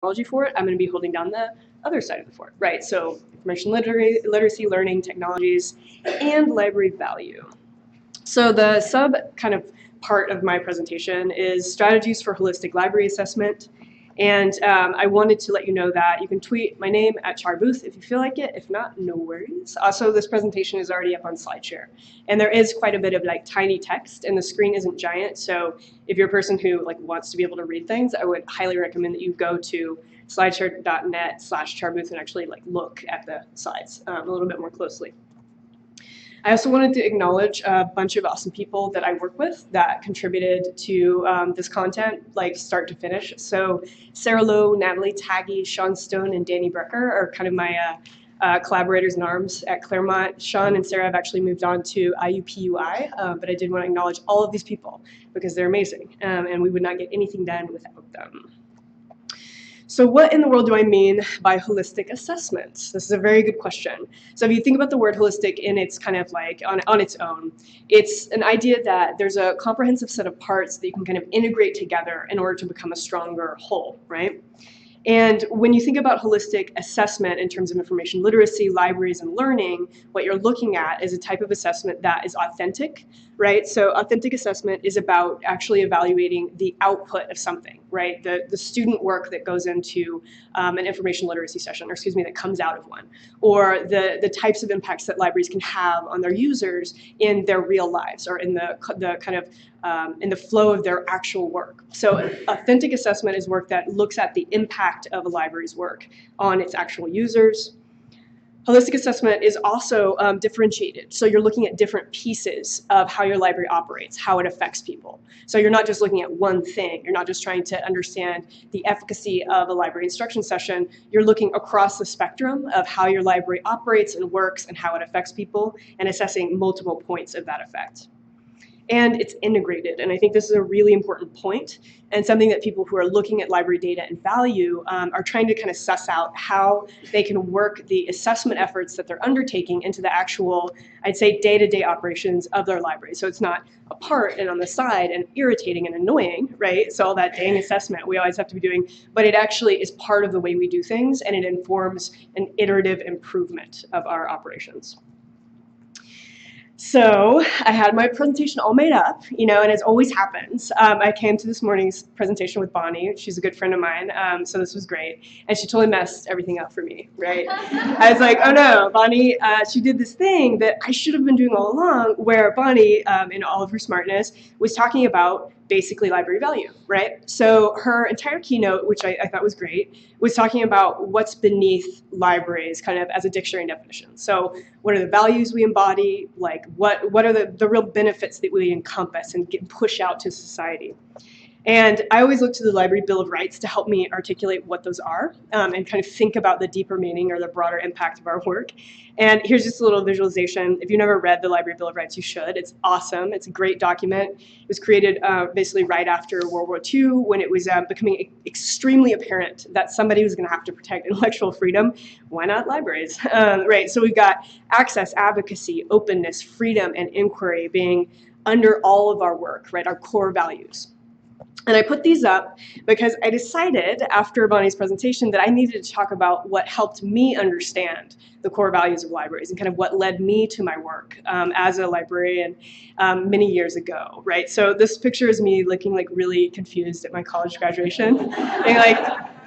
technology fort, I'm going to be holding down the other side of the fort, right? So information literacy, learning, technologies, and library value. So the sub kind of part of my presentation is strategies for holistic library assessment. And I wanted to let you know that you can tweet my name at Char Booth if you feel like it. If not, no worries. Also, this presentation is already up on SlideShare. And there is quite a bit of like tiny text, and the screen isn't giant. So if you're a person who like wants to be able to read things, I would highly recommend that you go to slideshare.net/charbooth and actually like look at the slides a little bit more closely. I also wanted to acknowledge a bunch of awesome people that I work with that contributed to this content, like start to finish. So Sarah Lowe, Natalie Taggy, Sean Stone, and Danny Brecker are kind of my collaborators in arms at Claremont. Sean and Sarah have actually moved on to IUPUI, but I did want to acknowledge all of these people because they're amazing, and we would not get anything done without them. So what in the world do I mean by holistic assessments? This is a very good question. So if you think about the word holistic in its kind of like on its own, it's an idea that there's a comprehensive set of parts that you can kind of integrate together in order to become a stronger whole, right? And when you think about holistic assessment in terms of information literacy, libraries, and learning, what you're looking at is a type of assessment that is authentic, right? So authentic assessment is about actually evaluating the output of something, right? The student work that goes into an information literacy session, or excuse me, that comes out of one, or the types of impacts that libraries can have on their users in their real lives, or in the kind of in the flow of their actual work. So authentic assessment is work that looks at the impact of a library's work on its actual users. Holistic assessment is also differentiated. So you're looking at different pieces of how your library operates, how it affects people. So you're not just looking at one thing. You're not just trying to understand the efficacy of a library instruction session. You're looking across the spectrum of how your library operates and works and how it affects people, and assessing multiple points of that effect. And it's integrated, and I think this is a really important point, and something that people who are looking at library data and value are trying to kind of suss out how they can work the assessment efforts that they're undertaking into the actual, I'd say, day-to-day operations of their library. So it's not apart and on the side and irritating and annoying, right? So all that dang assessment we always have to be doing, but it actually is part of the way we do things, and it informs an iterative improvement of our operations. So I had my presentation all made up, you know, and as always happens, I came to this morning's presentation with Bonnie. She's a good friend of mine, so this was great. And she totally messed everything up for me, right? I was like, oh no, Bonnie, she did this thing that I should have been doing all along, where Bonnie, in all of her smartness, was talking about basically library value, right? So her entire keynote, which I thought was great, was talking about what's beneath libraries kind of as a dictionary definition. So what are the values we embody? Like what are the real benefits that we encompass and push out to society? And I always look to the Library Bill of Rights to help me articulate what those are and kind of think about the deeper meaning or the broader impact of our work. And here's just a little visualization. If you've never read the Library Bill of Rights, you should. It's awesome. It's a great document. It was created basically right after World War II, when it was becoming extremely apparent that somebody was going to have to protect intellectual freedom. Why not libraries? Right. So we've got access, advocacy, openness, freedom, and inquiry being under all of our work, right? Our core values. And I put these up because I decided after Bonnie's presentation that I needed to talk about what helped me understand the core values of libraries and kind of what led me to my work as a librarian many years ago, right? So this picture is me looking like really confused at my college graduation. Being like,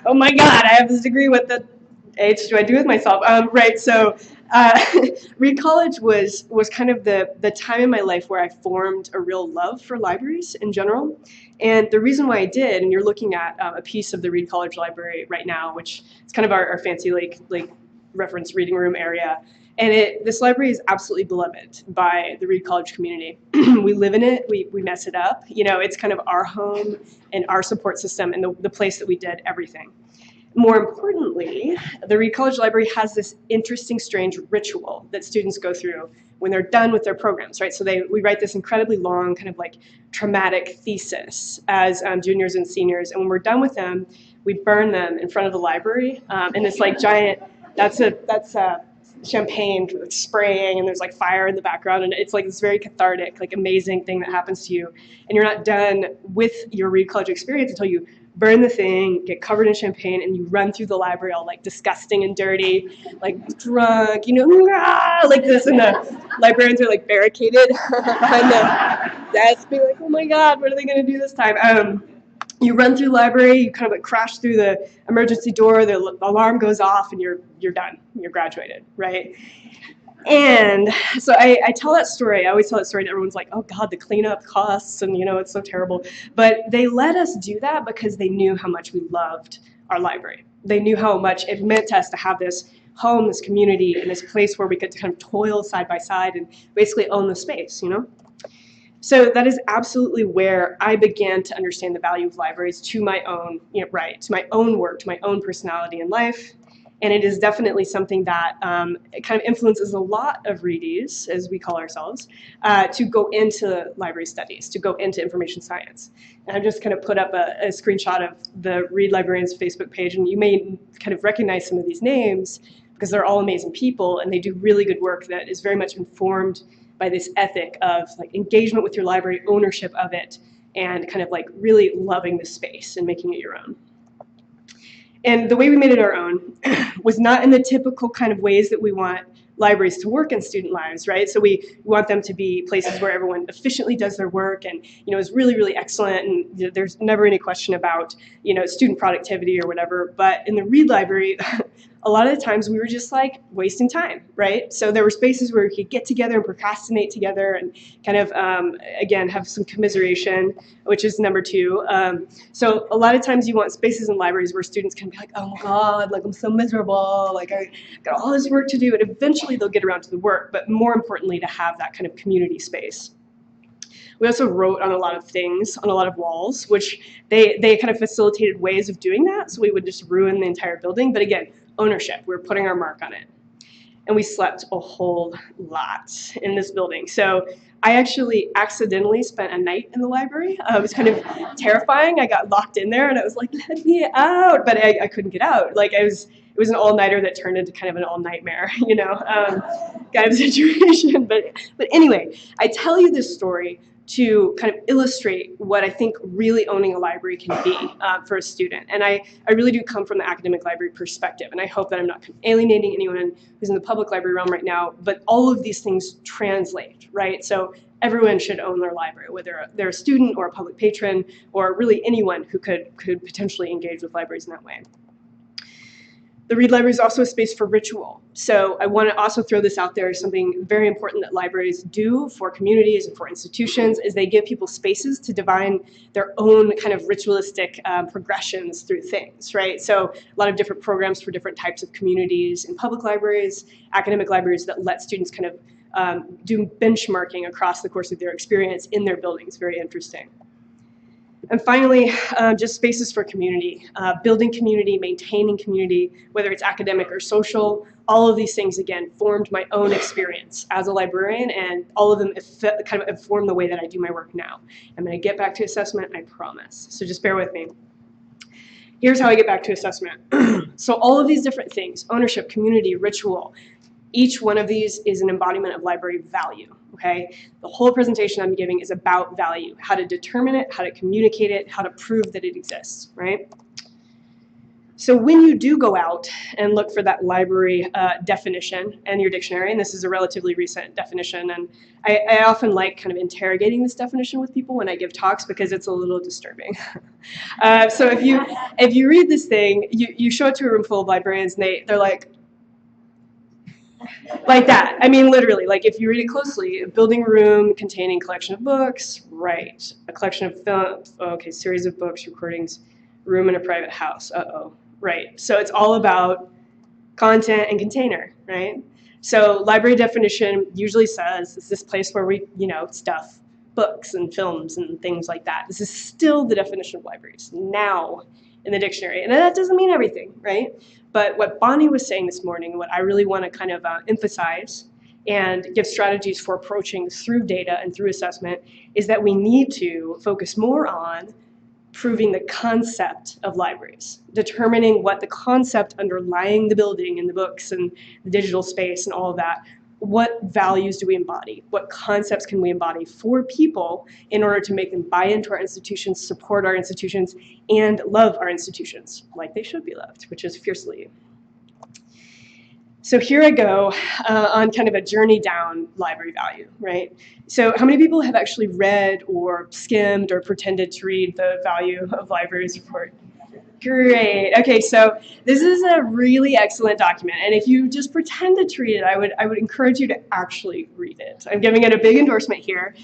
oh my God, I have this degree, what the H do I do with myself? Right, so Reed College was kind of the time in my life where I formed a real love for libraries in general. And the reason why I did, and you're looking at a piece of the Reed College Library right now, which is kind of our fancy like reference reading room area. And this library is absolutely beloved by the Reed College community. We live in it, we mess it up. You know, it's kind of our home and our support system and the place that we did everything. More importantly, the Reed College Library has this interesting, strange ritual that students go through when they're done with their programs, right? So we write this incredibly long, kind of like traumatic thesis as juniors and seniors, and when we're done with them, we burn them in front of the library in this like giant, that's champagne spraying, and there's like fire in the background, and it's like this very cathartic, like amazing thing that happens to you, and you're not done with your Reed College experience until you burn the thing, get covered in champagne, and you run through the library all like disgusting and dirty, like drunk, you know, like this, and the librarians are like barricaded behind the desk, being like, oh my God, what are they gonna do this time? You run through the library, you kind of like crash through the emergency door, the alarm goes off, and you're done, you're graduated, right? And so I tell that story, I always tell that story, and everyone's like, oh God, the cleanup costs, and you know, it's so terrible. But they let us do that because they knew how much we loved our library. They knew how much it meant to us to have this home, this community, and this place where we could kind of toil side by side and basically own the space, you know? So that is absolutely where I began to understand the value of libraries to my own, to my own work, to my own personality in life. And it is definitely something that it kind of influences a lot of readies, as we call ourselves, to go into library studies, to go into information science. And I've just kind of put up a screenshot of the Read Librarians Facebook page, and you may kind of recognize some of these names because they're all amazing people, and they do really good work that is very much informed by this ethic of like engagement with your library, ownership of it, and kind of like really loving the space and making it your own. And the way we made it our own was not in the typical kind of ways that we want libraries to work in student lives, right? So we want them to be places where everyone efficiently does their work and, you know, is really, really excellent, and there's never any question about, you know, student productivity or whatever. But in the Read Library, a lot of the times we were just like wasting time, right? So there were spaces where we could get together and procrastinate together and kind of, again, have some commiseration, which is number two. So a lot of times you want spaces in libraries where students can be like, oh my God, like I'm so miserable, like I got all this work to do, and eventually they'll get around to the work, but more importantly to have that kind of community space. We also wrote on a lot of things, on a lot of walls, which they kind of facilitated ways of doing that, so we would just ruin the entire building. But again, ownership, we're putting our mark on it. And we slept a whole lot in this building. So I actually accidentally spent a night in the library. It was kind of terrifying. I got locked in there and I was like, let me out, but I couldn't get out. Like it was an all-nighter that turned into kind of an all-nightmare, you know, kind of situation. But anyway, I tell you this story to kind of illustrate what I think really owning a library can be for a student. And I really do come from the academic library perspective, and I hope that I'm not alienating anyone who's in the public library realm right now, but all of these things translate, right? So everyone should own their library, whether they're a student or a public patron, or really anyone who could potentially engage with libraries in that way. The Read Library is also a space for ritual. So I want to also throw this out there as something very important that libraries do for communities and for institutions is they give people spaces to divine their own kind of ritualistic progressions through things, right? So a lot of different programs for different types of communities in public libraries, academic libraries that let students kind of do benchmarking across the course of their experience in their buildings. Very interesting. And finally, just spaces for community, building community, maintaining community, whether it's academic or social. All of these things, again, formed my own experience as a librarian, and all of them kind of inform the way that I do my work now. I'm going to get back to assessment, I promise. So just bear with me. Here's how I get back to assessment. So all of these different things, ownership, community, ritual, each one of these is an embodiment of library value. Okay, the whole presentation I'm giving is about value, how to determine it, how to communicate it, how to prove that it exists, right? So when you do go out and look for that library definition in your dictionary, and this is a relatively recent definition, and I often like kind of interrogating this definition with people when I give talks because it's a little disturbing. So if you read this thing, you show it to a room full of librarians, and they're like that. I mean, literally, like if you read it closely, a building room containing collection of books, right. A collection of films, okay, series of books, recordings, room in a private house, right. So it's all about content and container, right? So library definition usually says it's this place where we, stuff books and films and things like that. This is still the definition of libraries now in the dictionary. And that doesn't mean everything, right? But what Bonnie was saying this morning, what I really want to kind of emphasize and give strategies for approaching through data and through assessment is that we need to focus more on proving the concept of libraries, determining what the concept underlying the building and the books and the digital space and all of that, what values do we embody? What concepts can we embody for people in order to make them buy into our institutions, support our institutions, and love our institutions like they should be loved, which is fiercely. So here I go on kind of a journey down library value, right? So how many people have actually read or skimmed or pretended to read the Value of Libraries report? Great. Okay, so this is a really excellent document, and if you just pretended to read it, I would encourage you to actually read it. I'm giving it a big endorsement here,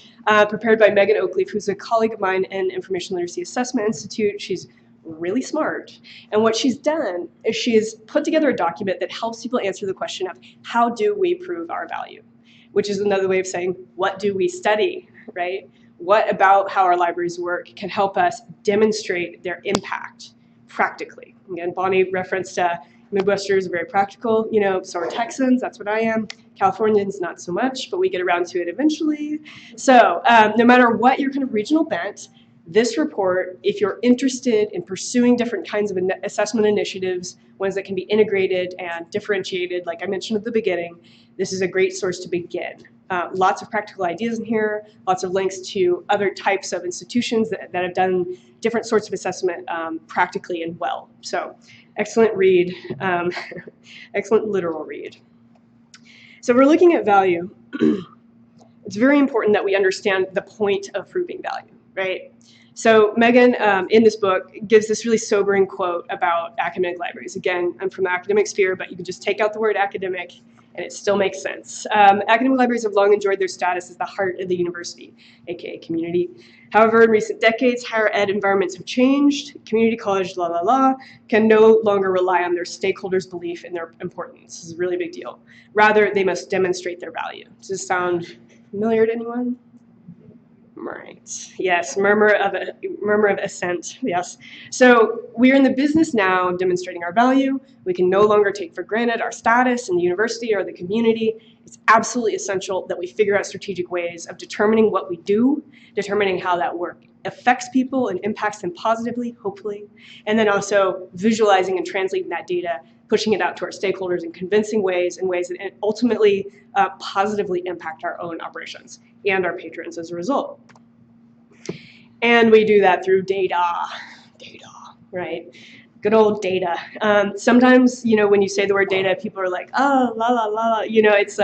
prepared by Megan Oakleaf, who's a colleague of mine in Information Literacy Assessment Institute. She's really smart, and what she's done is she's put together a document that helps people answer the question of how do we prove our value, which is another way of saying what do we study, right? What about how our libraries work can help us demonstrate their impact practically. Again, Bonnie referenced Midwesterners are very practical, you know, so are Texans, that's what I am. Californians, not so much, but we get around to it eventually. So no matter what your kind of regional bent, this report, if you're interested in pursuing different kinds of assessment initiatives, ones that can be integrated and differentiated, like I mentioned at the beginning, this is a great source to begin. Lots of practical ideas in here, lots of links to other types of institutions that have done different sorts of assessment practically and well. So excellent read, excellent literal read. So we're looking at value. It's very important that we understand the point of proving value, right? So Megan, in this book, gives this really sobering quote about academic libraries. Again, I'm from the academic sphere, but you can just take out the word academic and it still makes sense. Academic libraries have long enjoyed their status as the heart of the university, aka community. However, in recent decades, higher ed environments have changed. Community college, can no longer rely on their stakeholders' belief in their importance. This is a really big deal. Rather, they must demonstrate their value. Does this sound familiar to anyone? Right. Yes, murmur of assent. Yes. So we are in the business now of demonstrating our value. We can no longer take for granted our status in the university or the community. It's absolutely essential that we figure out strategic ways of determining what we do, determining how that work affects people and impacts them positively, hopefully, and then also visualizing and translating that data, pushing it out to our stakeholders in convincing ways and ways that ultimately positively impact our own operations and our patrons as a result. And we do that through data, right? Good old data. Sometimes, you know, when you say the word data, people are like, oh, la, la, la, you know, it's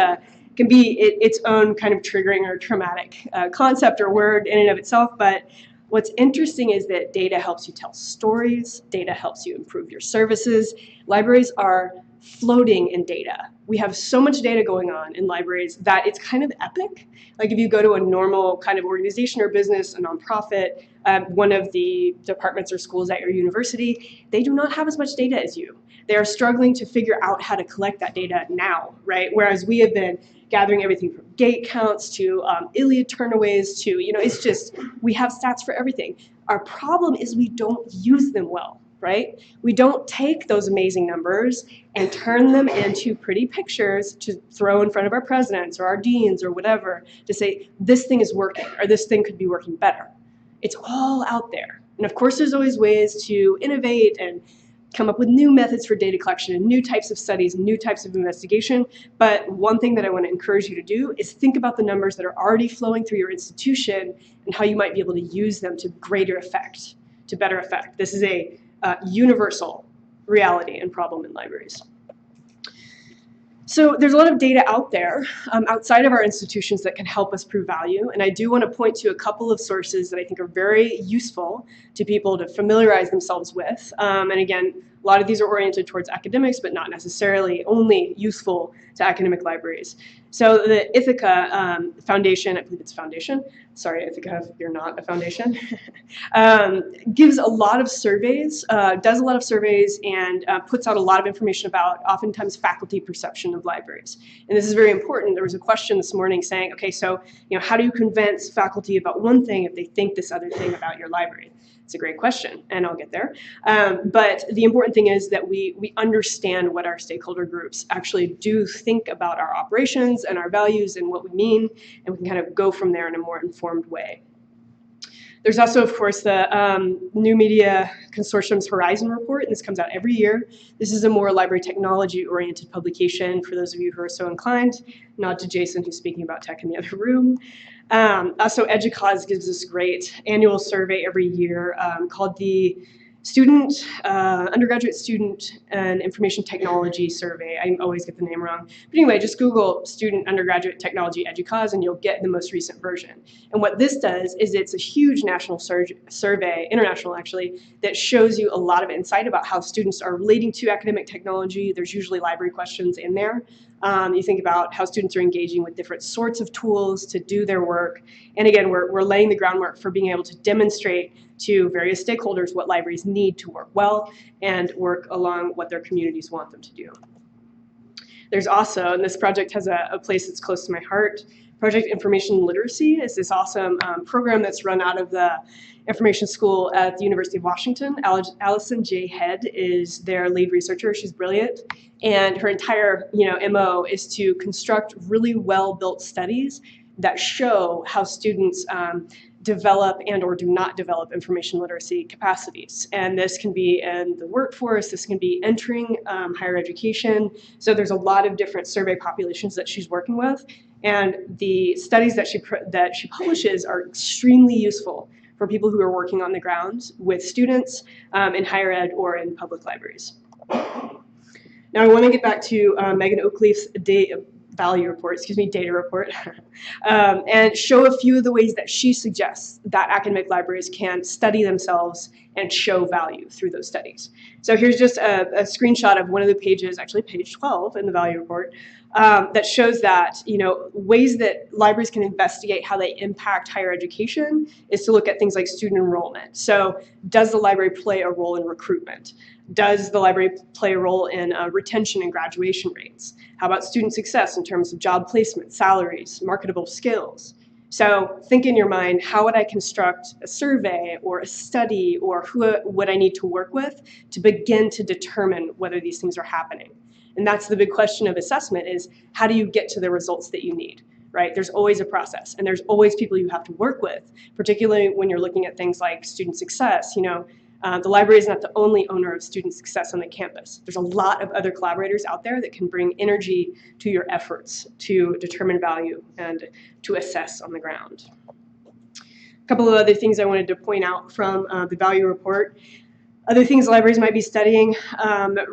can be its own kind of triggering or traumatic concept or word in and of itself, but what's interesting is that data helps you tell stories, data helps you improve your services. Libraries are floating in data. We have so much data going on in libraries that it's kind of epic. Like if you go to a normal kind of organization or business, a nonprofit, one of the departments or schools at your university, they do not have as much data as you. They are struggling to figure out how to collect that data now, right? Whereas we have been gathering everything from gate counts to Iliad turnaways to, you know, it's just, we have stats for everything. Our problem is we don't use them well, right? We don't take those amazing numbers and turn them into pretty pictures to throw in front of our presidents or our deans or whatever to say, this thing is working or this thing could be working better. It's all out there. And of course, there's always ways to innovate and come up with new methods for data collection and new types of studies, new types of investigation. But one thing that I want to encourage you to do is think about the numbers that are already flowing through your institution and how you might be able to use them to greater effect, to better effect. This is a universal reality and problem in libraries. So there's a lot of data out there outside of our institutions that can help us prove value. And I do want to point to a couple of sources that I think are very useful to people to familiarize themselves with. And again, a lot of these are oriented towards academics, but not necessarily only useful to academic libraries. So the Ithaca Foundation, I believe it's foundation, sorry Ithaca if you're not a foundation, gives a lot of surveys, does a lot of surveys and puts out a lot of information about oftentimes faculty perception of libraries. And this is very important. There was a question this morning saying, okay, so you know, how do you convince faculty about one thing if they think this other thing about your library? It's a great question, and I'll get there. But the important thing is that we understand what our stakeholder groups actually do think about our operations and our values and what we mean, and we can kind of go from there in a more informed way. There's also, of course, the New Media Consortium's Horizon report, and this comes out every year. This is a more library technology-oriented publication for those of you who are so inclined. Nod to Jason, who's speaking about tech in the other room. Also, EDUCAUSE gives this great annual survey every year called the Undergraduate Student and Information Technology Survey. I always get the name wrong. But anyway, just Google Student Undergraduate Technology EDUCAUSE and you'll get the most recent version. And what this does is it's a huge national survey, international actually, that shows you a lot of insight about how students are relating to academic technology. There's usually library questions in there. You think about how students are engaging with different sorts of tools to do their work. And again, we're laying the groundwork for being able to demonstrate to various stakeholders what libraries need to work well and work along what their communities want them to do. There's also, and this project has a place that's close to my heart, Project Information Literacy is this awesome program that's run out of the Information School at the University of Washington. Allison J. Head is their lead researcher. She's brilliant. And her entire MO is to construct really well-built studies that show how students develop and or do not develop information literacy capacities. And this can be in the workforce, this can be entering higher education. So there's a lot of different survey populations that she's working with. And the studies that she publishes are extremely useful for people who are working on the ground with students in higher ed or in public libraries. Now I want to get back to Megan Oakleaf's data report, and show a few of the ways that she suggests that academic libraries can study themselves and show value through those studies. So here's just a screenshot of one of the pages, actually page 12 in the value report, that shows that ways that libraries can investigate how they impact higher education is to look at things like student enrollment. So does the library play a role in recruitment? Does the library play a role in retention and graduation rates? How about student success in terms of job placement, salaries, marketable skills? So think in your mind, how would I construct a survey or a study, or who would I need to work with to begin to determine whether these things are happening? And that's the big question of assessment, is how do you get to the results that you need, right? There's always a process, and there's always people you have to work with, particularly when you're looking at things like student success. The library is not the only owner of student success on the campus. There's a lot of other collaborators out there that can bring energy to your efforts to determine value and to assess on the ground. A couple of other things I wanted to point out from the value report. Other things libraries might be studying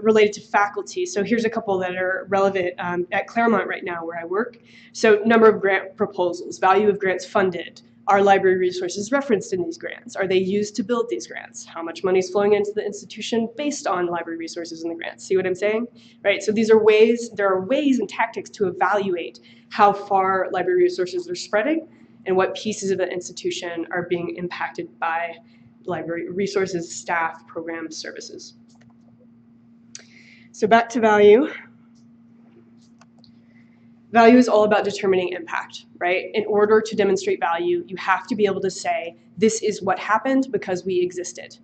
related to faculty. So here's a couple that are relevant at Claremont right now where I work. So number of grant proposals, value of grants funded. Are library resources referenced in these grants? Are they used to build these grants? How much money is flowing into the institution based on library resources in the grants? See what I'm saying? Right, so there are ways and tactics to evaluate how far library resources are spreading and what pieces of the institution are being impacted by library resources, staff, programs, services. So back to value. Value is all about determining impact, right? In order to demonstrate value, you have to be able to say, this is what happened because we existed,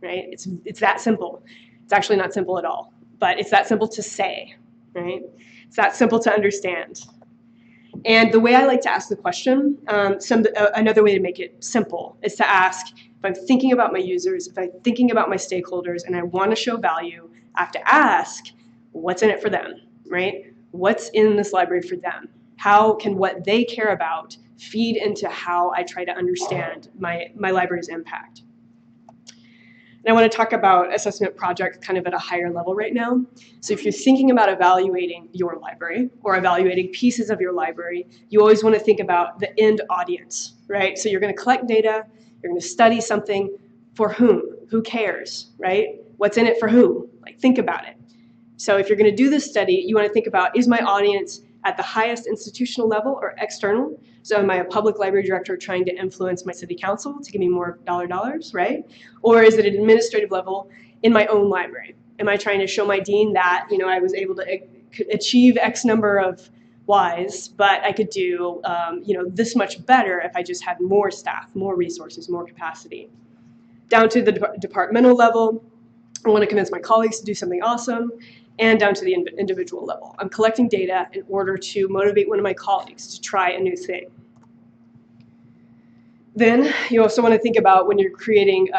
right? It's that simple. It's actually not simple at all, but it's that simple to say, right? It's that simple to understand. And the way I like to ask the question, another way to make it simple is to ask, if I'm thinking about my users, if I'm thinking about my stakeholders and I want to show value, I have to ask, what's in it for them, right? What's in this library for them? How can what they care about feed into how I try to understand my library's impact? And I want to talk about assessment projects kind of at a higher level right now. So if you're thinking about evaluating your library or evaluating pieces of your library, you always want to think about the end audience, right? So you're going to collect data, you're going to study something for whom? Who cares, right? What's in it for who? Like, think about it. So if you're going to do this study, you want to think about, is my audience at the highest institutional level or external? So am I a public library director trying to influence my city council to give me more dollars, right? Or is it an administrative level in my own library? Am I trying to show my dean that, I was able to achieve X number of Ys, but I could do, this much better if I just had more staff, more resources, more capacity? Down to the departmental level, I want to convince my colleagues to do something awesome. And down to the individual level. I'm collecting data in order to motivate one of my colleagues to try a new thing. Then you also want to think about when you're creating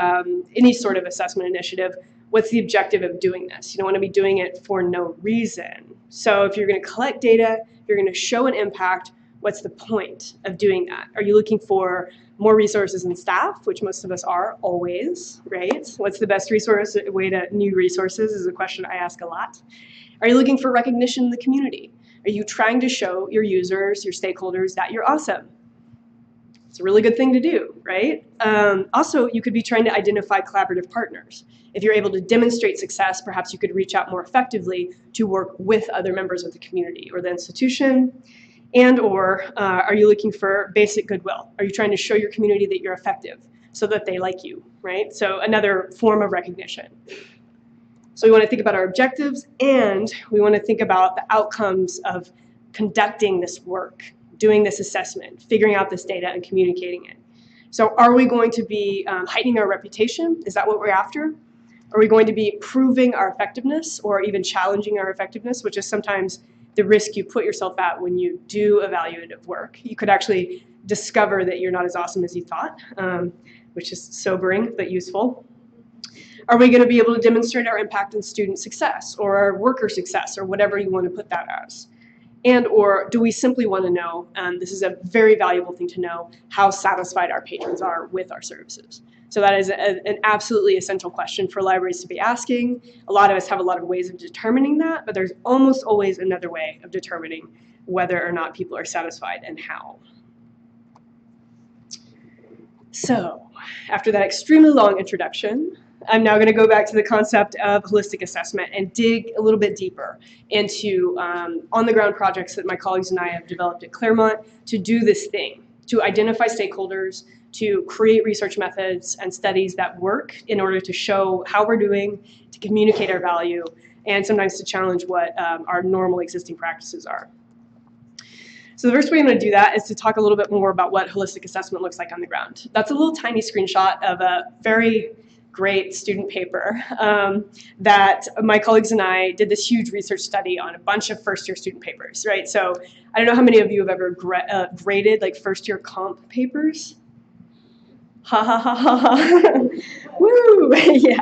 any sort of assessment initiative, what's the objective of doing this? You don't want to be doing it for no reason. So if you're going to collect data, if you're going to show an impact, what's the point of doing that? Are you looking for more resources and staff, which most of us are always, right? What's the best way to new resources is a question I ask a lot. Are you looking for recognition in the community? Are you trying to show your users, your stakeholders that you're awesome? It's a really good thing to do, right? Also, you could be trying to identify collaborative partners. If you're able to demonstrate success, perhaps you could reach out more effectively to work with other members of the community or the institution. And or are you looking for basic goodwill? Are you trying to show your community that you're effective so that they like you, right? So another form of recognition. So we want to think about our objectives, and we want to think about the outcomes of conducting this work, doing this assessment, figuring out this data and communicating it. So are we going to be heightening our reputation? Is that what we're after? Are we going to be proving our effectiveness or even challenging our effectiveness, which is sometimes the risk you put yourself at when you do evaluative work? You could actually discover that you're not as awesome as you thought, which is sobering but useful. Are we going to be able to demonstrate our impact on student success or our worker success or whatever you want to put that as? And or do we simply want to know, this is a very valuable thing to know, how satisfied our patrons are with our services? So that is an absolutely essential question for libraries to be asking. A lot of us have a lot of ways of determining that, but there's almost always another way of determining whether or not people are satisfied and how. So after that extremely long introduction, I'm now going to go back to the concept of holistic assessment and dig a little bit deeper into on-the-ground projects that my colleagues and I have developed at Claremont to do this thing, to identify stakeholders, to create research methods and studies that work in order to show how we're doing, to communicate our value, and sometimes to challenge what our normal existing practices are. So the first way I'm going to do that is to talk a little bit more about what holistic assessment looks like on the ground. That's a little tiny screenshot of a very great student paper that my colleagues and I did this huge research study on a bunch of first-year student papers, right? So I don't know how many of you have ever graded like first-year comp papers. Ha ha ha ha ha. Woo! Yeah.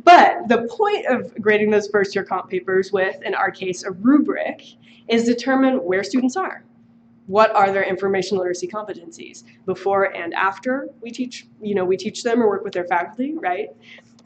But the point of grading those first-year comp papers with, in our case, a rubric is determine where students are. What are their information literacy competencies before and after we teach, we teach them or work with their faculty, right?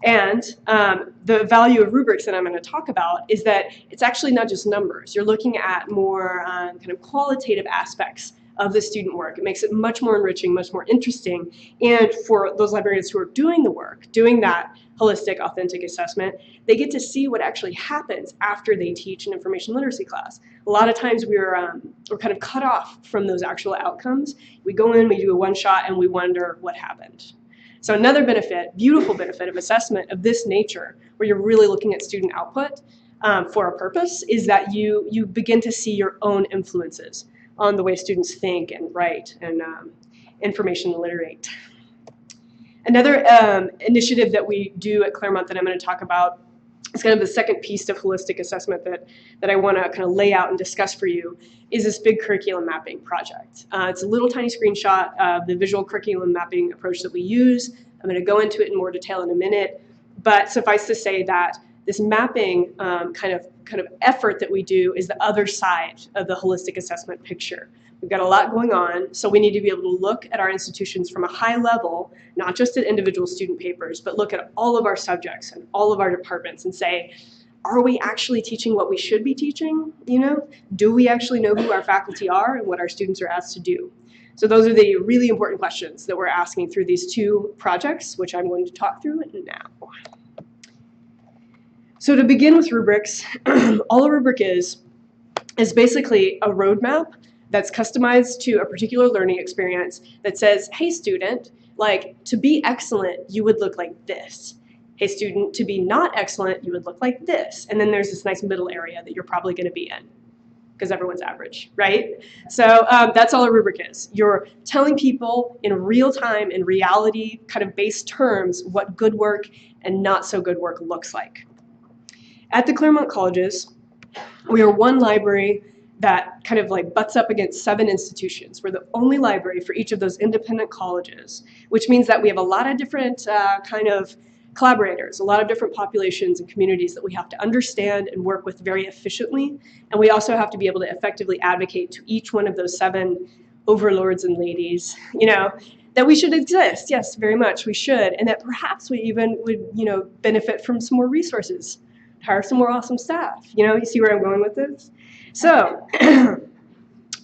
And the value of rubrics that I'm going to talk about is that it's actually not just numbers. You're looking at more kind of qualitative aspects of the student work. It makes it much more enriching, much more interesting. And for those librarians who are doing the work, doing that holistic, authentic assessment, they get to see what actually happens after they teach an information literacy class. A lot of times we're kind of cut off from those actual outcomes. We go in, we do a one-shot, and we wonder what happened. So another benefit, beautiful benefit of assessment of this nature, where you're really looking at student output for a purpose, is that you begin to see your own influences on the way students think and write and information literate. Another initiative that we do at Claremont that I'm going to talk about is kind of the second piece of holistic assessment that I want to kind of lay out and discuss for you is this big curriculum mapping project. It's a little tiny screenshot of the visual curriculum mapping approach that we use. I'm going to go into it in more detail in a minute, but suffice to say that this mapping kind of effort that we do is the other side of the holistic assessment picture. We've got a lot going on, so we need to be able to look at our institutions from a high level, not just at individual student papers, but look at all of our subjects and all of our departments and say, are we actually teaching what we should be teaching? Do we actually know who our faculty are and what our students are asked to do? So those are the really important questions that we're asking through these two projects, which I'm going to talk through now. So to begin with rubrics, all a rubric is basically a roadmap that's customized to a particular learning experience that says, hey student, like to be excellent, you would look like this. Hey student, to be not excellent, you would look like this. And then there's this nice middle area that you're probably going to be in because everyone's average, right? So that's all a rubric is. You're telling people in real time, in reality, kind of base terms, what good work and not so good work looks like. At the Claremont colleges, we are one library that kind of like butts up against 7 institutions. We're the only library for each of those independent colleges, which means that we have a lot of different kind of collaborators, a lot of different populations and communities that we have to understand and work with very efficiently. And we also have to be able to effectively advocate to each one of those 7 overlords and ladies, that we should exist. Yes, very much we should. And that perhaps we even would, benefit from some more resources, hire some more awesome staff. You see where I'm going with this? So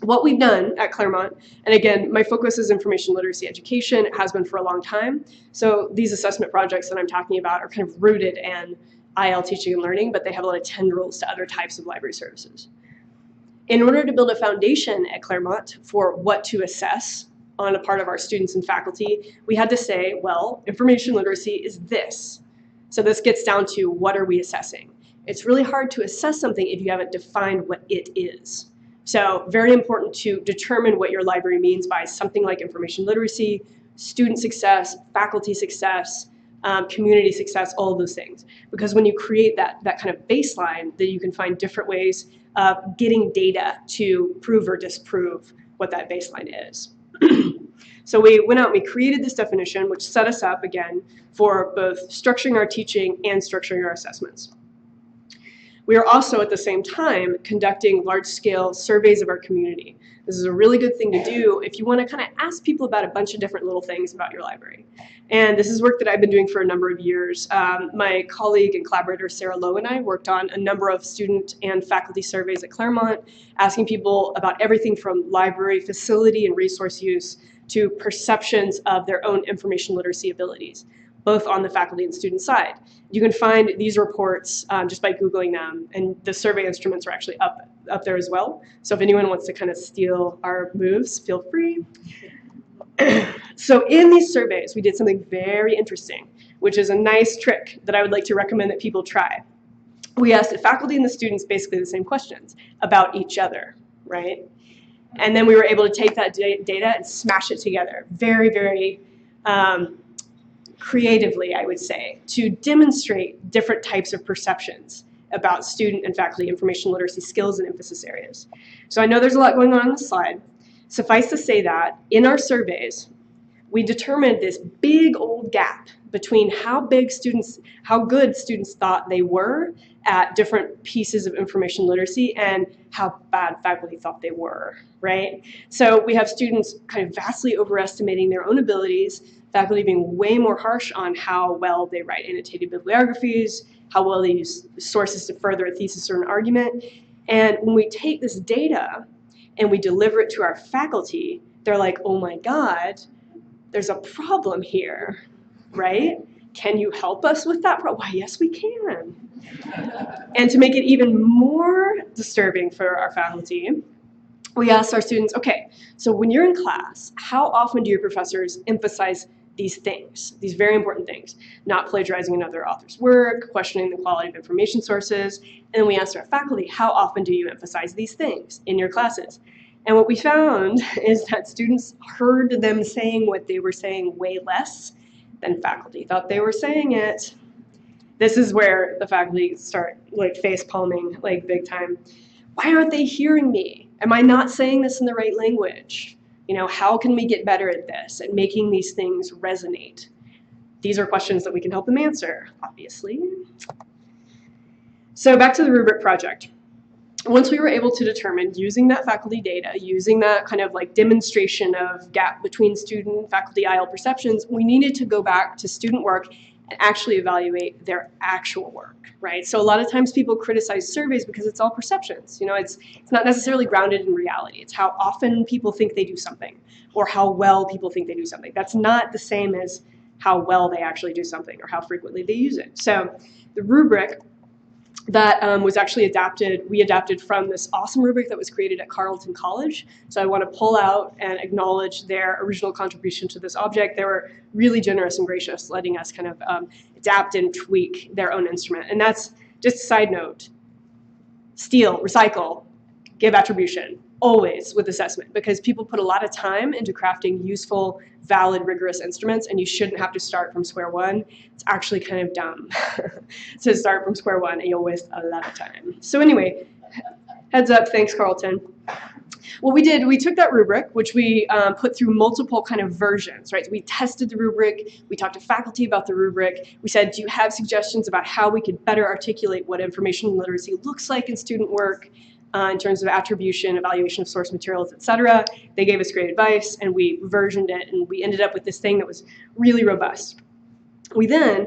what we've done at Claremont, and again, my focus is information literacy education. It has been for a long time. So these assessment projects that I'm talking about are kind of rooted in IL teaching and learning, but they have a lot of tendrils to other types of library services. In order to build a foundation at Claremont for what to assess on a part of our students and faculty, we had to say, well, information literacy is this. So this gets down to what are we assessing? It's really hard to assess something if you haven't defined what it is. So very important to determine what your library means by something like information literacy, student success, faculty success, community success, all of those things. Because when you create that kind of baseline, then you can find different ways of getting data to prove or disprove what that baseline is. So we went out and we created this definition, which set us up, again, for both structuring our teaching and structuring our assessments. We are also, at the same time, conducting large-scale surveys of our community. This is a really good thing to do if you want to kind of ask people about a bunch of different little things about your library. And this is work that I've been doing for a number of years. My colleague and collaborator, Sarah Lowe, and I worked on a number of student and faculty surveys at Claremont, asking people about everything from library facility and resource use to perceptions of their own information literacy abilities, both on the faculty and student side. You can find these reports just by Googling them, and the survey instruments are actually up there as well. So if anyone wants to kind of steal our moves, feel free. So in these surveys, we did something very interesting, which is a nice trick that I would like to recommend that people try. We asked the faculty and the students basically the same questions about each other, right? And then we were able to take that data and smash it together very, very creatively, I would say, to demonstrate different types of perceptions about student and faculty information literacy skills and emphasis areas. So I know there's a lot going on this slide. Suffice to say that in our surveys, we determined this big old gap between how good students thought they were at different pieces of information literacy and how bad faculty thought they were, right? So we have students kind of vastly overestimating their own abilities, faculty being way more harsh on how well they write annotated bibliographies, how well they use sources to further a thesis or an argument. And when we take this data and we deliver it to our faculty, they're like, oh my God, there's a problem here, right? Can you help us with that problem? Why, yes, we can. And to make it even more disturbing for our faculty, we asked our students, okay, so when you're in class, how often do your professors emphasize these things, these very important things? Not plagiarizing another author's work, questioning the quality of information sources. And then we asked our faculty, how often do you emphasize these things in your classes? And what we found is that students heard them saying what they were saying way less than faculty thought they were saying it. This is where the faculty start like face palming like big time. Why aren't they hearing me? Am I not saying this in the right language? How can we get better at this, at making these things resonate? These are questions that we can help them answer, obviously. So back to the rubric project. Once we were able to determine, using that faculty data, using that kind of like demonstration of gap between student and faculty IL perceptions, we needed to go back to student work and actually evaluate their actual work, right? So a lot of times people criticize surveys because it's all perceptions. It's not necessarily grounded in reality. It's how often people think they do something or how well people think they do something. That's not the same as how well they actually do something or how frequently they use it. So the rubric that was actually we adapted from this awesome rubric that was created at Carleton College. So I want to pull out and acknowledge their original contribution to this object. They were really generous and gracious, letting us kind of adapt and tweak their own instrument. And that's just a side note. Steal, recycle, give attribution, always with assessment, because people put a lot of time into crafting useful, valid, rigorous instruments, and you shouldn't have to start from square one. It's actually kind of dumb to start from square one, and you'll waste a lot of time. So anyway, Heads up, thanks, Carlton. What we did, we took that rubric, which we put through multiple kind of versions, right? So we tested the rubric, we talked to faculty about the rubric, we said, do you have suggestions about how we could better articulate what information literacy looks like in student work in terms of attribution, evaluation of source materials, et cetera. They gave us great advice, and we versioned it, and we ended up with this thing that was really robust. We then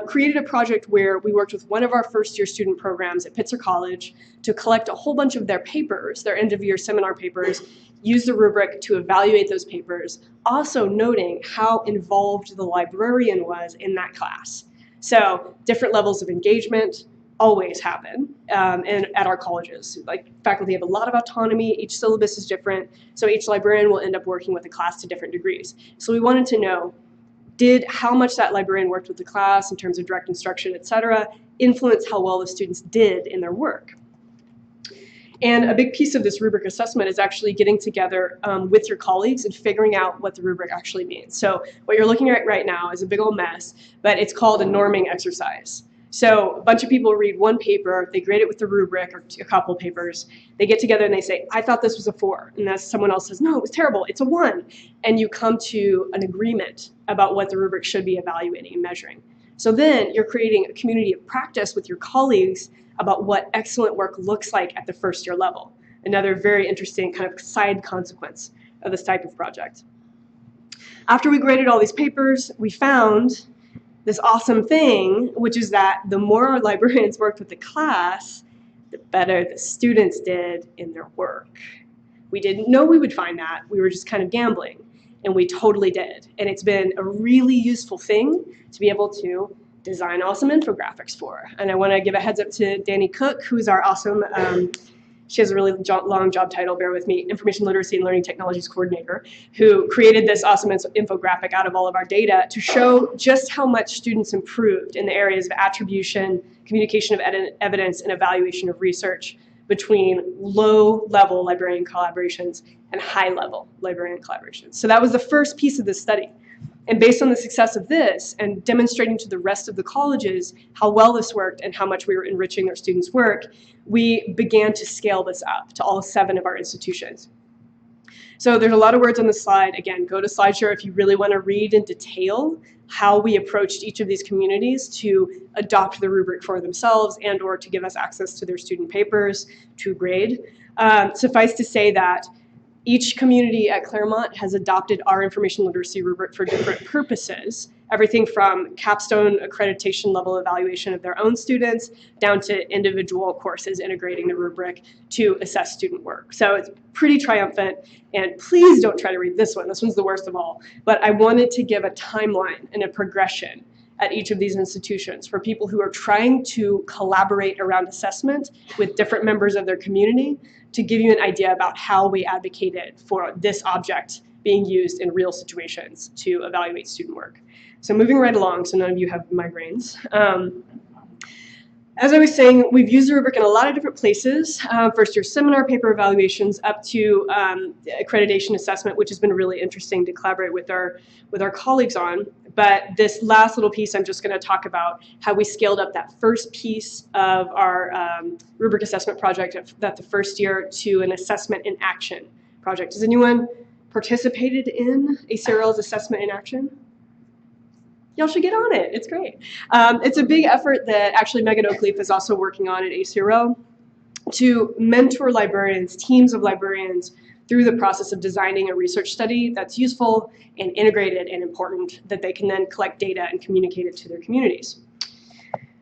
created a project where we worked with one of our first-year student programs at Pitzer College to collect a whole bunch of their papers, their end-of-year seminar papers, use the rubric to evaluate those papers, also noting how involved the librarian was in that class. So different levels of engagement always happen at our colleges. Like, faculty have a lot of autonomy, each syllabus is different, so each librarian will end up working with a class to different degrees. So we wanted to know, did how much that librarian worked with the class in terms of direct instruction, et cetera, influence how well the students did in their work? And a big piece of this rubric assessment is actually getting together with your colleagues and figuring out what the rubric actually means. So what you're looking at right now is a big old mess, but it's called a norming exercise. So a bunch of people read one paper, they grade it with the rubric, or a couple papers, they get together and they say, I thought this was a 4, and then someone else says, no, it was terrible, it's a 1. And you come to an agreement about what the rubric should be evaluating and measuring. So then you're creating a community of practice with your colleagues about what excellent work looks like at the first-year level. Another very interesting kind of side consequence of this type of project. After we graded all these papers, we found this awesome thing, which is that the more our librarians worked with the class, the better the students did in their work. We didn't know we would find that. We were just kind of gambling, and we totally did. And it's been a really useful thing to be able to design awesome infographics for. And I want to give a heads up to Danny Cook, who's our awesome, she has a really long job title, bear with me, Information Literacy and Learning Technologies Coordinator, who created this awesome infographic out of all of our data to show just how much students improved in the areas of attribution, communication of evidence, and evaluation of research between low-level librarian collaborations and high-level librarian collaborations. So that was the first piece of this study. And based on the success of this and demonstrating to the rest of the colleges how well this worked and how much we were enriching their students' work, we began to scale this up to all 7 of our institutions. So there's a lot of words on the slide. Again, go to SlideShare if you really want to read in detail how we approached each of these communities to adopt the rubric for themselves and or to give us access to their student papers to grade. Suffice to say that each community at Claremont has adopted our information literacy rubric for different purposes, everything from capstone accreditation level evaluation of their own students down to individual courses integrating the rubric to assess student work. So it's pretty triumphant, and please don't try to read this one. This one's the worst of all. But I wanted to give a timeline and a progression at each of these institutions for people who are trying to collaborate around assessment with different members of their community to give you an idea about how we advocated for this object being used in real situations to evaluate student work. So moving right along, so none of you have migraines. As I was saying, we've used the rubric in a lot of different places, first-year seminar paper evaluations up to accreditation assessment, which has been really interesting to collaborate with our colleagues on. But this last little piece, I'm just going to talk about how we scaled up that first piece of our rubric assessment project that the first year to an assessment in action project. Has anyone participated in ACRL's assessment in action? Y'all should get on it. It's great. It's a big effort that actually Megan Oakleaf is also working on at ACRL to mentor librarians, teams of librarians, through the process of designing a research study that's useful and integrated and important that they can then collect data and communicate it to their communities.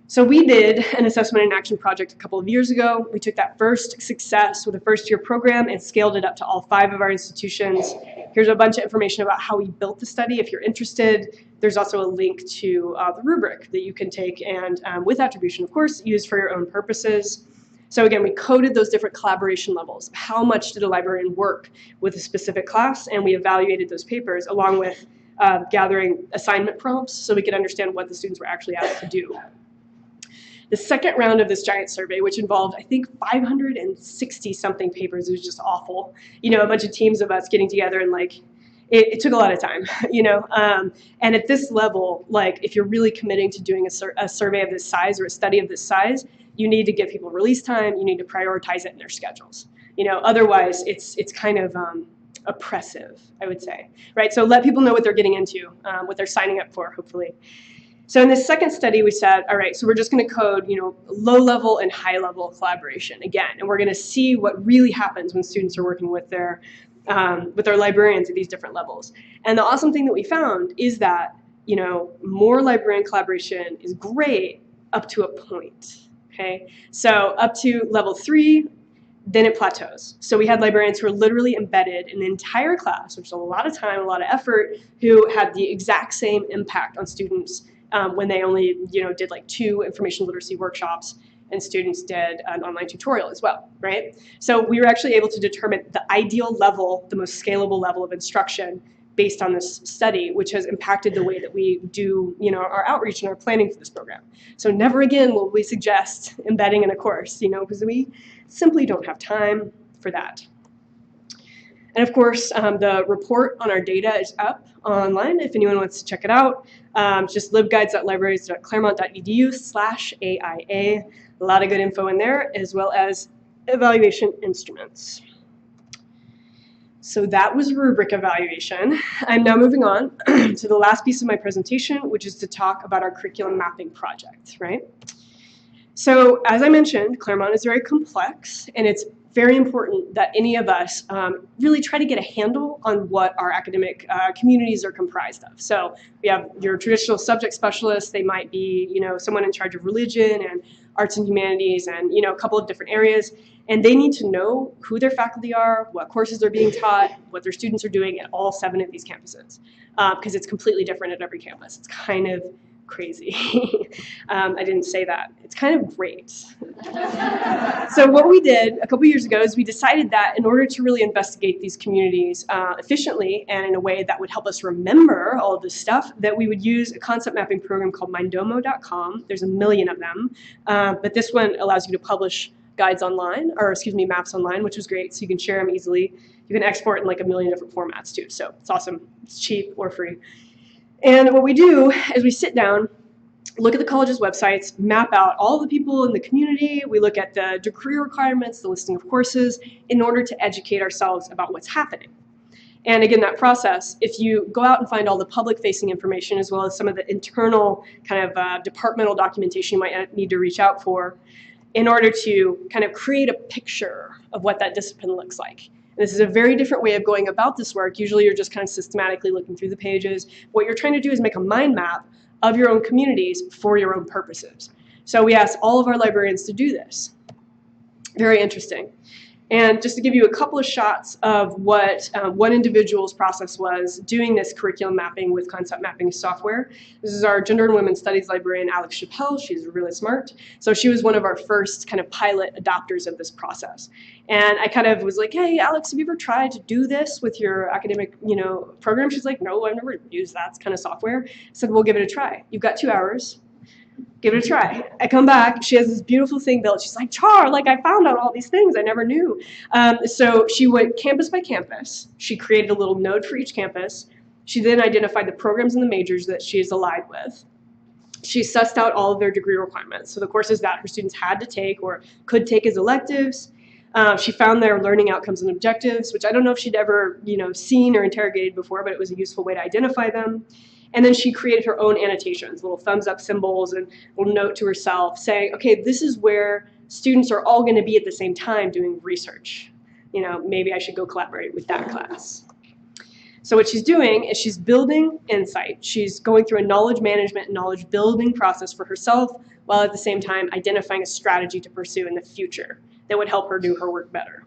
So we did an assessment in action project a couple of years ago. We took that first success with a first-year program and scaled it up to all 5 of our institutions. Here's a bunch of information about how we built the study if you're interested. There's also a link to the rubric that you can take and, with attribution, of course, use for your own purposes. So again, we coded those different collaboration levels. How much did a librarian work with a specific class? And we evaluated those papers along with gathering assignment prompts so we could understand what the students were actually asked to do. The second round of this giant survey, which involved, I think, 560-something papers, it was just awful. You know, a bunch of teams of us getting together and like, it took a lot of time, you know. And at this level, like, if you're really committing to doing a survey of this size or a study of this size, you need to give people release time, you need to prioritize it in their schedules. Otherwise it's kind of oppressive, I would say, right? So let people know what they're getting into, what they're signing up for, hopefully. So in this second study, we said, all right, so we're just going to code, low-level and high-level collaboration again, and we're going to see what really happens when students are working with their librarians at these different levels. And the awesome thing that we found is that, more librarian collaboration is great up to a point. Okay, so up to level 3. Then it plateaus. So we had librarians who were literally embedded in the entire class, which is a lot of time, a lot of effort, who had the exact same impact on students when they only did like 2 information literacy workshops, and students did an online tutorial as well, right? So we were actually able to determine the ideal level, the most scalable level of instruction based on this study, which has impacted the way that we do our outreach and our planning for this program. So never again will we suggest embedding in a course, because we simply don't have time for that. And of course, the report on our data is up online if anyone wants to check it out. Just libguides.libraries.claremont.edu/AIA. A lot of good info in there, as well as evaluation instruments. So that was rubric evaluation. I'm now moving on to the last piece of my presentation, which is to talk about our curriculum mapping project, right? So as I mentioned, Claremont is very complex, and it's very important that any of us really try to get a handle on what our academic communities are comprised of. So we have your traditional subject specialists. They might be, someone in charge of religion and arts and humanities and, a couple of different areas. And they need to know who their faculty are, what courses are being taught, what their students are doing at all 7 of these campuses, because it's completely different at every campus. It's kind of crazy. I didn't say that. It's kind of great. So what we did a couple years ago is we decided that in order to really investigate these communities efficiently and in a way that would help us remember all of this stuff, that we would use a concept mapping program called Mindomo.com. There's a million of them, but this one allows you to publish guides online, or excuse me, maps online, which was great, so you can share them easily. You can export in like a million different formats too, so it's awesome. It's cheap or free. And what we do is we sit down, look at the college's websites, map out all the people in the community, we look at the degree requirements, the listing of courses, in order to educate ourselves about what's happening. And again, that process, if you go out and find all the public-facing information as well as some of the internal kind of departmental documentation you might need to reach out for, in order to kind of create a picture of what that discipline looks like. And this is a very different way of going about this work. Usually you're just kind of systematically looking through the pages. What you're trying to do is make a mind map of your own communities for your own purposes. So we asked all of our librarians to do this. Very interesting. And just to give you a couple of shots of what one individual's process was doing this curriculum mapping with concept mapping software. This is our gender and women's studies librarian, Alex Chappelle. She's really smart. So she was one of our first kind of pilot adopters of this process. And I kind of was like, hey, Alex, have you ever tried to do this with your academic, program? She's like, no, I've never used that kind of software. I said, well, give it a try. You've got 2 hours. Give it a try. I come back, she has this beautiful thing built. She's like, Char, like I found out all these things I never knew. So she went campus by campus. She created a little node for each campus. She then identified the programs and the majors that she is allied with. She sussed out all of their degree requirements, so the courses that her students had to take or could take as electives. She found their learning outcomes and objectives, which I don't know if she'd ever seen or interrogated before, but it was a useful way to identify them. And then she created her own annotations, little thumbs up symbols and a little note to herself saying, okay, this is where students are all going to be at the same time doing research. Maybe I should go collaborate with that class. So what she's doing is she's building insight. She's going through a knowledge management and knowledge building process for herself, while at the same time identifying a strategy to pursue in the future that would help her do her work better.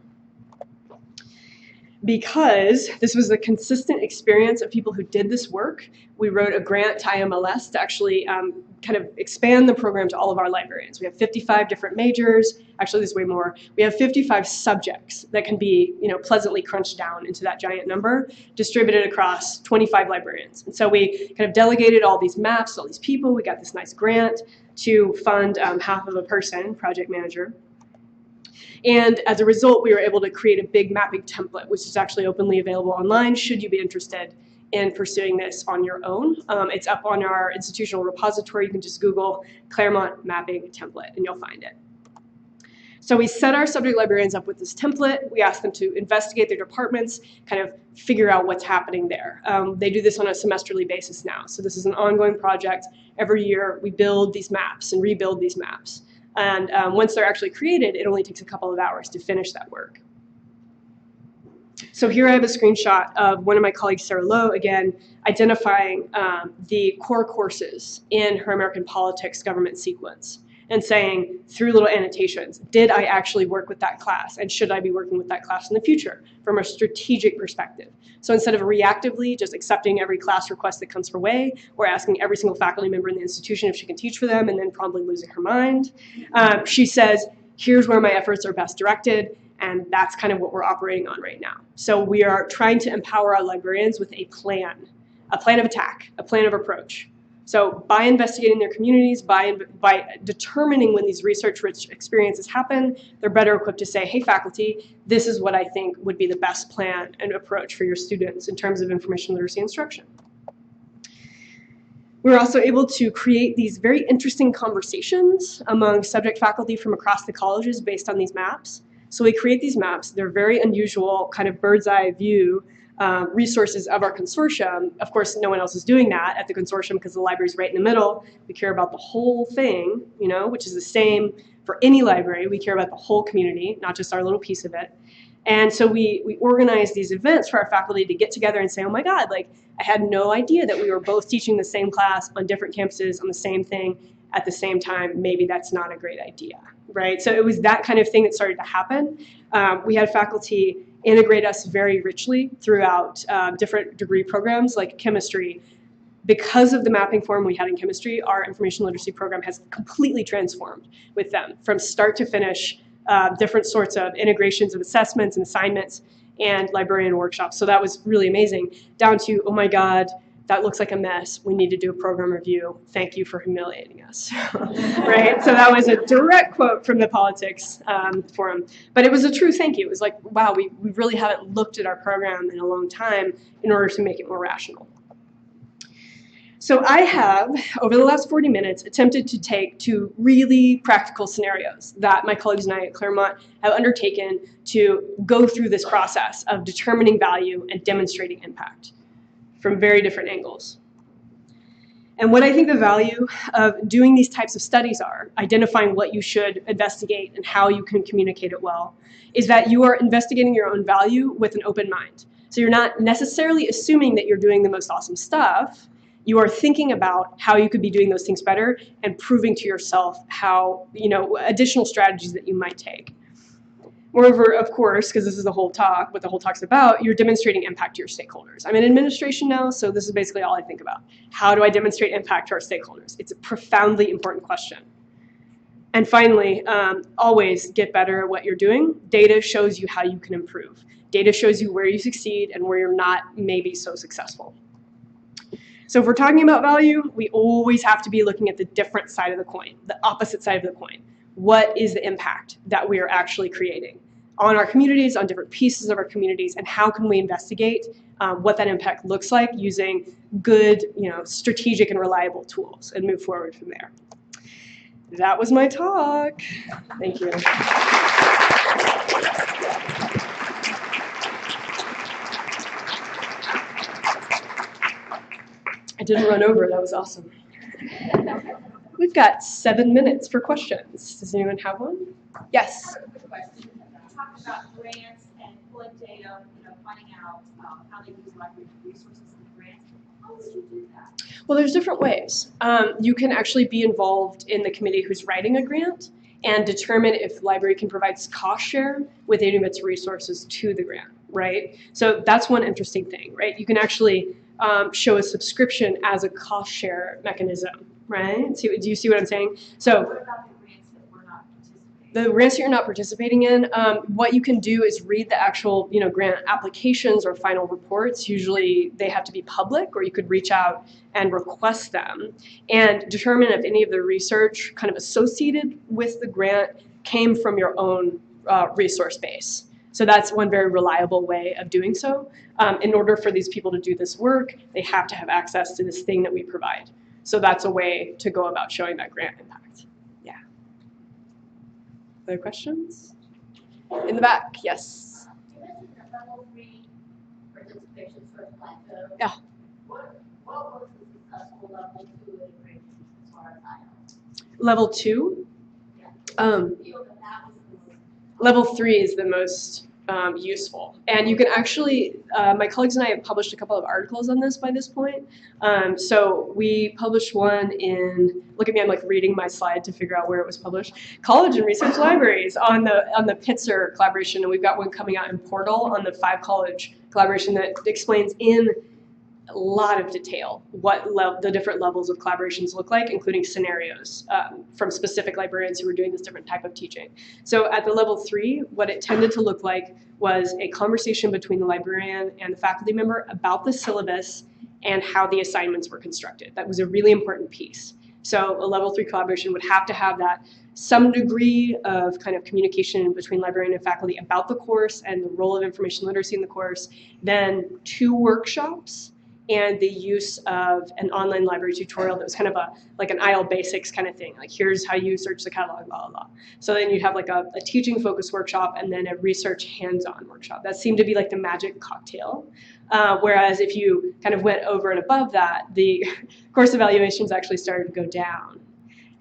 Because this was a consistent experience of people who did this work, we wrote a grant to IMLS to actually kind of expand the program to all of our librarians. We have 55 different majors. Actually, there's way more. We have 55 subjects that can be pleasantly crunched down into that giant number, distributed across 25 librarians. And so we kind of delegated all these maps, all these people. We got this nice grant to fund half of a person, project manager. And as a result, we were able to create a big mapping template, which is actually openly available online should you be interested in pursuing this on your own. It's up on our institutional repository. You can just Google Claremont mapping template and you'll find it. So we set our subject librarians up with this template. We ask them to investigate their departments, kind of figure out what's happening there. They do this on a semesterly basis now. So this is an ongoing project. Every year we build these maps and rebuild these maps. And once they're actually created, it only takes a couple of hours to finish that work. So here I have a screenshot of one of my colleagues, Sarah Lowe, again, identifying the core courses in her American politics government sequence and saying, through little annotations, did I actually work with that class? And should I be working with that class in the future from a strategic perspective? So instead of reactively just accepting every class request that comes her way or asking every single faculty member in the institution if she can teach for them and then probably losing her mind, she says, here's where my efforts are best directed. And that's kind of what we're operating on right now. So we are trying to empower our librarians with a plan of attack, a plan of approach. So by investigating their communities, by determining when these research-rich experiences happen, they're better equipped to say, hey, faculty, this is what I think would be the best plan and approach for your students in terms of information literacy instruction. We're also able to create these very interesting conversations among subject faculty from across the colleges based on these maps. So we create these maps. They're very unusual, kind of bird's eye view resources of our consortium. Of course, no one else is doing that at the consortium because the library's right in the middle. We care about the whole thing, you know, which is the same for any library. We care about the whole community, not just our little piece of it. And so we organize these events for our faculty to get together and say, oh my God, like I had no idea that we were both teaching the same class on different campuses on the same thing at the same time. Maybe that's not a great idea, right? So it was that kind of thing that started to happen. We had faculty integrate us very richly throughout different degree programs like chemistry. Because of the mapping forum we had in chemistry, our information literacy program has completely transformed with them from start to finish, different sorts of integrations of assessments and assignments and librarian workshops. So that was really amazing, down to, oh my God, that looks like a mess. We need to do a program review. Thank you for humiliating us, right? So that was a direct quote from the politics forum. But it was a true thank you. It was like, wow, we really haven't looked at our program in a long time in order to make it more rational. So I have, over the last 40 minutes, attempted to take two really practical scenarios that my colleagues and I at Claremont have undertaken to go through this process of determining value and demonstrating impact from very different angles. And what I think the value of doing these types of studies are, identifying what you should investigate and how you can communicate it well, is that you are investigating your own value with an open mind. So you're not necessarily assuming that you're doing the most awesome stuff. You are thinking about how you could be doing those things better and proving to yourself how, you know, additional strategies that you might take. Moreover, of course, because this is the whole talk, what the whole talk's about, you're demonstrating impact to your stakeholders. I'm in administration now, so this is basically all I think about. How do I demonstrate impact to our stakeholders? It's a profoundly important question. And finally, always get better at what you're doing. Data shows you how you can improve. Data shows you where you succeed and where you're not maybe so successful. So if we're talking about value, we always have to be looking at the different side of the coin, the opposite side of the coin. What is the impact that we are actually creating on our communities, on different pieces of our communities, and how can we investigate what that impact looks like using good, strategic and reliable tools and move forward from there. That was my talk. Thank you. I didn't run over, that was awesome. We've got 7 minutes for questions. Does anyone have one? Yes. I have a quick question. You talked about grants and pulling data, finding out how they use library resources and grants. How would you do that? Well, there's different ways. You can actually be involved in the committee who's writing a grant and determine if the library can provide cost share with any of its resources to the grant, right? So that's one interesting thing, right? You can actually show a subscription as a cost share mechanism. Right? Do you see what I'm saying? So what about the grants that we're not participating in? The grants that you're not participating in, what you can do is read the actual grant applications or final reports. Usually they have to be public, or you could reach out and request them and determine if any of the research kind of associated with the grant came from your own resource base. So that's one very reliable way of doing so. In order for these people to do this work, they have to have access to this thing that we provide. So that's a way to go about showing that grant impact. Yeah. Other questions? In the back, yes. You mentioned that level 3 participation sort of plateau. Yeah. What was the successful level 2 integration as far as I know? Level 2? Yeah. Um, That was the most. Level 3 is the most useful. And you can actually, my colleagues and I have published a couple of articles on this by this point. So we published one in, look at me, I'm like reading my slide to figure out where it was published, College and Research Libraries on the PITSR collaboration. And we've got one coming out in Portal on the 5-college collaboration that explains in a lot of detail what the different levels of collaborations look like, including scenarios from specific librarians who were doing this different type of teaching. So at the level 3, what it tended to look like was a conversation between the librarian and the faculty member about the syllabus and how the assignments were constructed. That was a really important piece. So a level 3 collaboration would have to have that some degree of kind of communication between librarian and faculty about the course and the role of information literacy in the course, then 2 workshops, and the use of an online library tutorial that was kind of like an IL basics kind of thing. Like, here's how you search the catalog, blah, blah, blah. So then you'd have like a teaching focus workshop and then a research hands-on workshop. That seemed to be like the magic cocktail. Whereas if you kind of went over and above that, the course evaluations actually started to go down.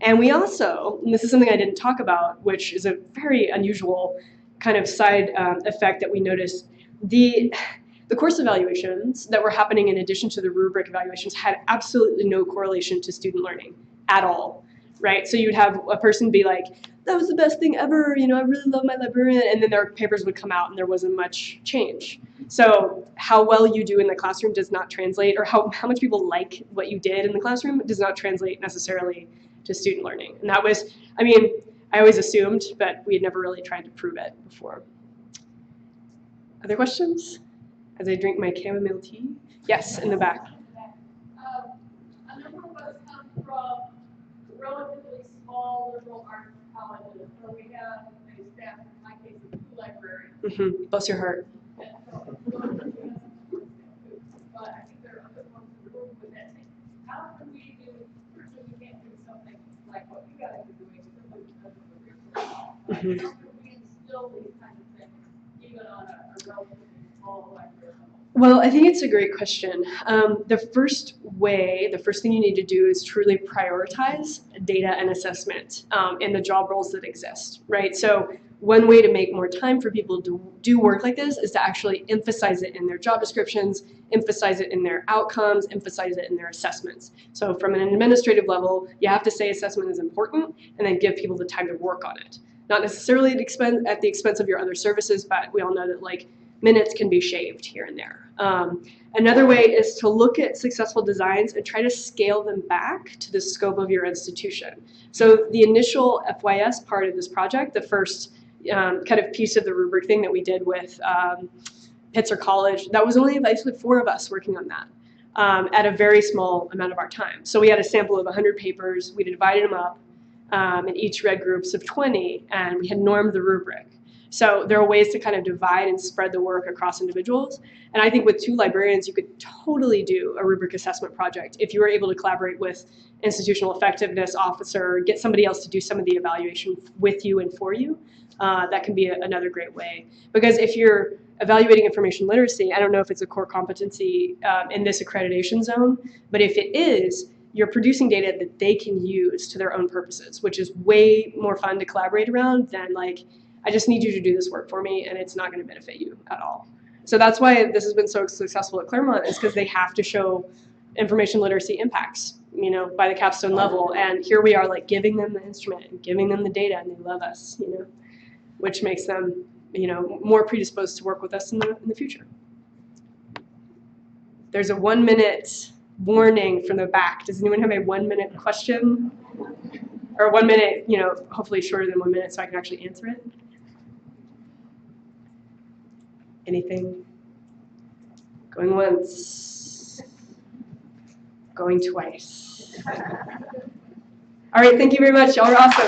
And we also, and this is something I didn't talk about, which is a very unusual kind of side effect that we noticed, the course evaluations that were happening in addition to the rubric evaluations had absolutely no correlation to student learning at all, right? So you'd have a person be like, that was the best thing ever, you know, I really love my librarian, and then their papers would come out and there wasn't much change. So how well you do in the classroom does not translate, or how much people like what you did in the classroom does not translate necessarily to student learning. And that was, I mean, I always assumed, but we had never really tried to prove it before. Other questions? As I drink my chamomile tea? Yes, in the back. A number of us come from relatively small liberal arts colleges, where we have a staff, in my case, of 2 librarians. Bless your heart. And so, but I think there are other ones in the room with that. How can we do, certainly we can't do something like what you guys are doing simply because of the research. How can we instill these kinds of things, even on a relatively small library? Well, I think it's a great question. The first thing you need to do is truly prioritize data and assessment in the job roles that exist, right? So one way to make more time for people to do work like this is to actually emphasize it in their job descriptions, emphasize it in their outcomes, emphasize it in their assessments. So from an administrative level, you have to say assessment is important and then give people the time to work on it. Not necessarily at the expense of your other services, but we all know that like minutes can be shaved here and there. Another way is to look at successful designs and try to scale them back to the scope of your institution. So the initial FYS part of this project, the first kind of piece of the rubric thing that we did with PITSR College, that was only basically 4 of us working on that at a very small amount of our time. So we had a sample of 100 papers, we divided them up, and each read groups of 20, and we had normed the rubric. So there are ways to kind of divide and spread the work across individuals. And I think with 2 librarians, you could totally do a rubric assessment project if you were able to collaborate with institutional effectiveness officer, get somebody else to do some of the evaluation with you and for you. That can be another great way. Because if you're evaluating information literacy, I don't know if it's a core competency in this accreditation zone, but if it is, you're producing data that they can use to their own purposes, which is way more fun to collaborate around than like, I just need you to do this work for me, and it's not going to benefit you at all. So that's why this has been so successful at Claremont, is because they have to show information literacy impacts, you know, by the capstone level. And here we are, like, giving them the instrument and giving them the data, and they love us, you know, which makes them, you know, more predisposed to work with us in the future. There's a 1-minute warning from the back. Does anyone have a 1-minute question? Or 1 minute, you know, hopefully shorter than 1 minute so I can actually answer it. Anything? Going once. Going twice. All right, thank you very much. Y'all are awesome.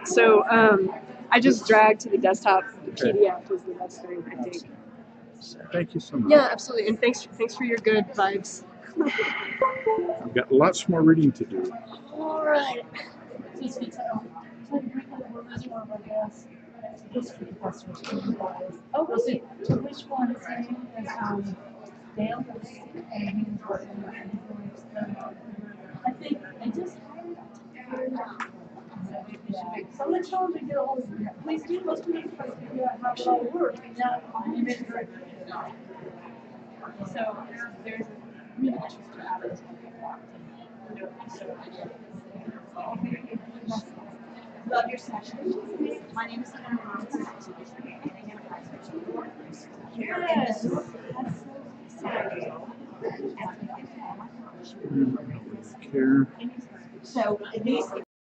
So I just dragged to the desktop the PDF is the best thing, I think. Thank you so much. Yeah, absolutely. And thanks for your good vibes. I've got lots more reading to do. All right. Oh, really? So which one is Dale? And he was working I think I just so much time to get all of you. Please do, most people try to figure out how it all works. Now, you made it very good. So there's a really interesting habit. Love your session. My name is Hannah Ross. Yes. Care. So these